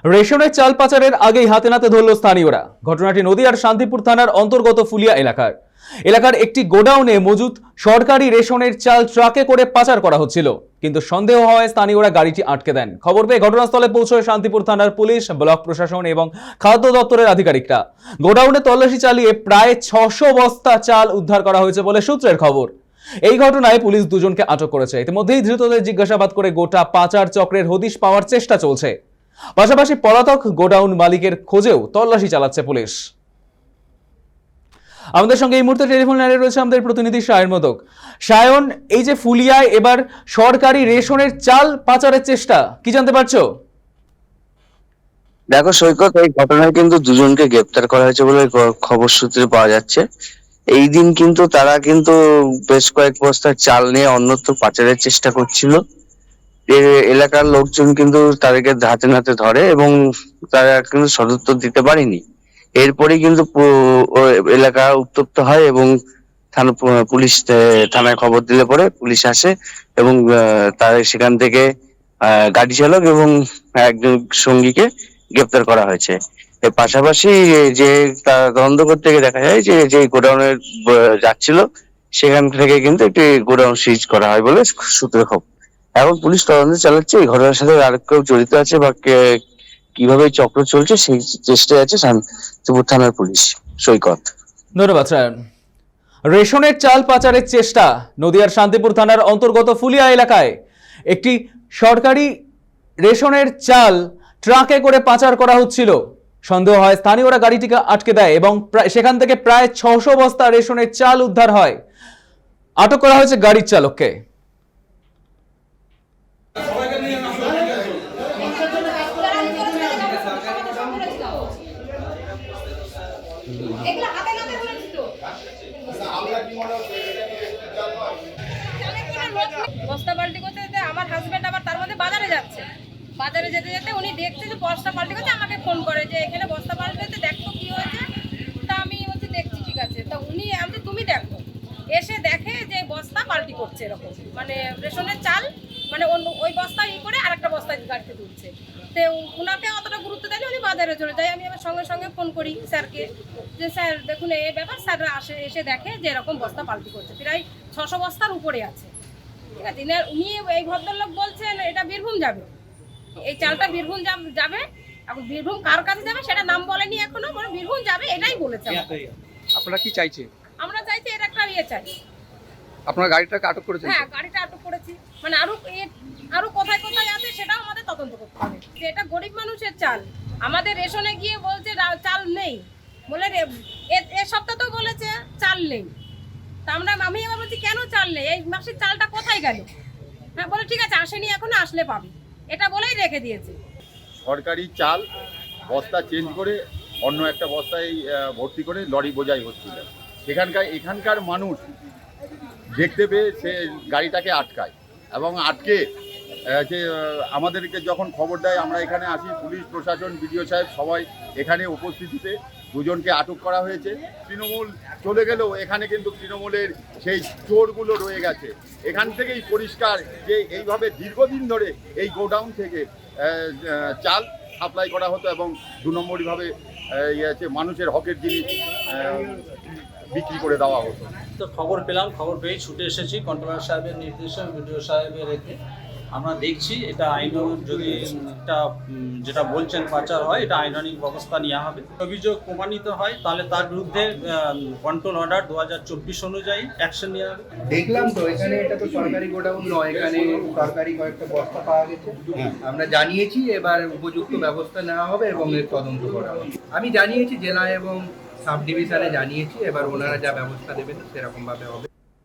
রেশনের চাল পাচারের আগেই হাতে নাতে ধরল স্থানীয়রা। ঘটনাটি নদিয়ার শান্তিপুর থানার অন্তর্গত ফুলিয়া এলাকার একটি গোডাউনে মজুত সরকারি রেশনের চাল ট্রাকে করে পাচার করা হচ্ছিল, কিন্তু সন্দেহ হওয়ায় স্থানীয়রা গাড়িটি আটকে দেন। খবর পেয়ে ঘটনাস্থলে পৌঁছয় শান্তিপুর থানার পুলিশ, ব্লক প্রশাসন এবং খাদ্য দপ্তরের আধিকারিকরা। গোডাউনে তল্লাশি চালিয়ে প্রায় 600 বস্তা চাল উদ্ধার করা হয়েছে বলে সূত্রের খবর। এই ঘটনায় পুলিশ দুজনকে আটক করেছে। ইতিমধ্যেই ধৃতদের জিজ্ঞাসাবাদ করে গোটা পাচার চক্রের হদিশ পাওয়ার চেষ্টা চলছে। পাশাপাশি পলাতক গোডাউন মালিকের খোঁজেও তল্লাশি চালাচ্ছে পুলিশ। আমাদের সঙ্গে এই মুহূর্তে টেলিফোন লাইনে রয়েছে আমাদের প্রতিনিধি সায়ন মোদক। সায়ন, এই যে ফুলিয়ায় এবার সরকারি রেশনের চাল পাচারের চেষ্টা, কি জানতে পারছো? দেখো সৈকত, এই ঘটনায় কিন্তু দুজনকে গ্রেপ্তার করা হয়েছে বলে খবর সূত্রে পাওয়া যাচ্ছে। এই দিন কিন্তু তারা বেশ কয়েক বস্তা চাল নিয়ে অন্যত্র পাচারের চেষ্টা করছিল। এলাকার লোকজন কিন্তু তাদেরকে হাতে নাতে ধরে এবং তারা কিন্তু সদুত্তর দিতে পারেনি। এরপরেই কিন্তু এলাকা উত্তপ্ত হয় এবং পুলিশ থানায় খবর দিলে পরে পুলিশ আসে এবং তার সেখান থেকে গাড়ি চালক এবং একজন সঙ্গীকে গ্রেপ্তার করা হয়েছে। এর পাশাপাশি যে তদন্ত করতে গিয়ে দেখা যায় যে গোডাউনে যাচ্ছিল সেখান থেকে কিন্তু একটি গোডাউন সিজ করা হয় বলে সূত্রে খবর। এখন পুলিশ তদন্ত চালাচ্ছে এই ঘটনার সাথে আর কেউ জড়িত আছে বা কিভাবে চক্র চলছে সেই চেষ্টায় আছে শান্তিপুর থানার পুলিশ। সৈকত, ধন্যবাদ সায়ন। রেশনের চাল পাচারের চেষ্টা নদিয়ার শান্তিপুর থানার অন্তর্গত ফুলিয়া এলাকায় একটি সরকারি রেশনের চাল ট্রাকে করে পাচার করা হচ্ছিল। সন্দেহ হয়, স্থানীয়রা গাড়িটিকে আটকে দেয় এবং সেখান থেকে প্রায় 600 বস্তা রেশনের চাল উদ্ধার হয়। আটক করা হয়েছে গাড়ির চালককে। বস্তা পাল্টি করতে যেতে আমার হাজবেন্ড আবার তার মধ্যে বাজারে যাচ্ছে। বাজারে যেতে যেতে উনি দেখছে যে বস্তা পাল্টি করতে, আমাকে ফোন করে যে এখানে বস্তা পাল্টিতে দেখো কি হয়েছে। তা আমি হচ্ছে দেখছি, ঠিক আছে। তা উনি আমি তুমি দেখো, এসে দেখে যে বস্তা পাল্টি করছে এরকম, মানে রেশনের চাল, মানে ওই বস্তা করে আরেকটা বস্তা গাড়িতে তুলছে। তো উনাকে অতটা গুরুত্ব দেয়নি, উনি বাজারে চলে যায়। আমি আবার সঙ্গে সঙ্গে ফোন করি স্যারকে যে স্যার দেখুন এই ব্যাপার। স্যাররা এসে দেখে যে এরকম বস্তা পাল্টি করছে, প্রায় 600 বস্তার উপরে আছে। ঠিক আছে, উনি এই ভদ্রলোক বলছেন এটা বীরভূম যাবে, এই চালটা বীরভূম যাবে। এখন বীরভূম কার কাছে যাবে সেটা নাম বলেনি এখনো, মানে বীরভূম যাবে এটাই বলেছে। আপনারা কি চাইছেন? আমরা চাইছি এর একটা চাই। আপনারা গাড়িটাকে আটক করেছেন? হ্যাঁ, গাড়িটা আটক করেছি। মানে আরো কোথায় কোথায় আছে সেটাও আমাদের তদন্ত করতে হবে। যে এটা গরিব মানুষের চাল, আমাদের রেশনে গিয়ে বলছে চাল নেই বলে, এ সপ্তাহ তো বলেছে চাল নেই। তা আমি এবার বলছি কেন চাল নেই, এই মাসের চালটা কোথায় গেল? হ্যাঁ, বলে ঠিক আছে আসেনি এখনো, আসলে পাবে, এটা বলেই রেখে দিয়েছে। সরকারি চাল বস্তা চেঞ্জ করে অন্য একটা বস্তায় ভর্তি করে লরি বোঝাই হচ্ছিল। এখানকার মানুষ দেখতে পেয়ে সে গাড়িটাকে আটকায় এবং আটকে আমাদেরকে যখন খবর দেয় আমরা এখানে আসি। পুলিশ প্রশাসন, বিডিও সাহেব সবাই এখানে উপস্থিতিতে দুজনকে আটক করা হয়েছে। তৃণমূল চলে গেলেও এখানে কিন্তু তৃণমূলের সেই চোরগুলো রয়ে গেছে। এখান থেকেই পরিষ্কার যে এইভাবে দীর্ঘদিন ধরে এই গোডাউন থেকে চাল সাপ্লাই করা হতো এবং 2 নম্বরইভাবে মানুষের হকের জিনিস বিক্রি করে দেওয়া হতো। তো খবর পেলাম, খবর পেয়ে ছুটে এসেছি কন্ট্রোলার সাহেবের নির্দেশে, বিডিও সাহেবের রেখে আমরা দেখছি এটা যদি এটা যেটা বলছেন পাচার হয়, এটা আইনানিক ব্যবস্থা নেওয়া হবে। অভিযোগ প্রমাণিত হয় তাহলে তার বিরুদ্ধে কন্ট্রোল অর্ডার 2024 অনুযায়ী অ্যাকশন নেওয়া হবে। দেখলাম তো এখানে এটা তো সরকারি গোডাউন নয়, এখানে সরকারি কয়েকটা বস্তা পাওয়া গেছে। আমরা জানিয়েছি, এবার উপযুক্ত ব্যবস্থা নেওয়া হবে এবং এর তদন্ত করা হবে। আমি জানিয়েছি জেলা এবং সাব ডিভিশনে জানিয়েছি, এবার ওনারা যা ব্যবস্থা নেবেন সেরকম ভাবে হবে।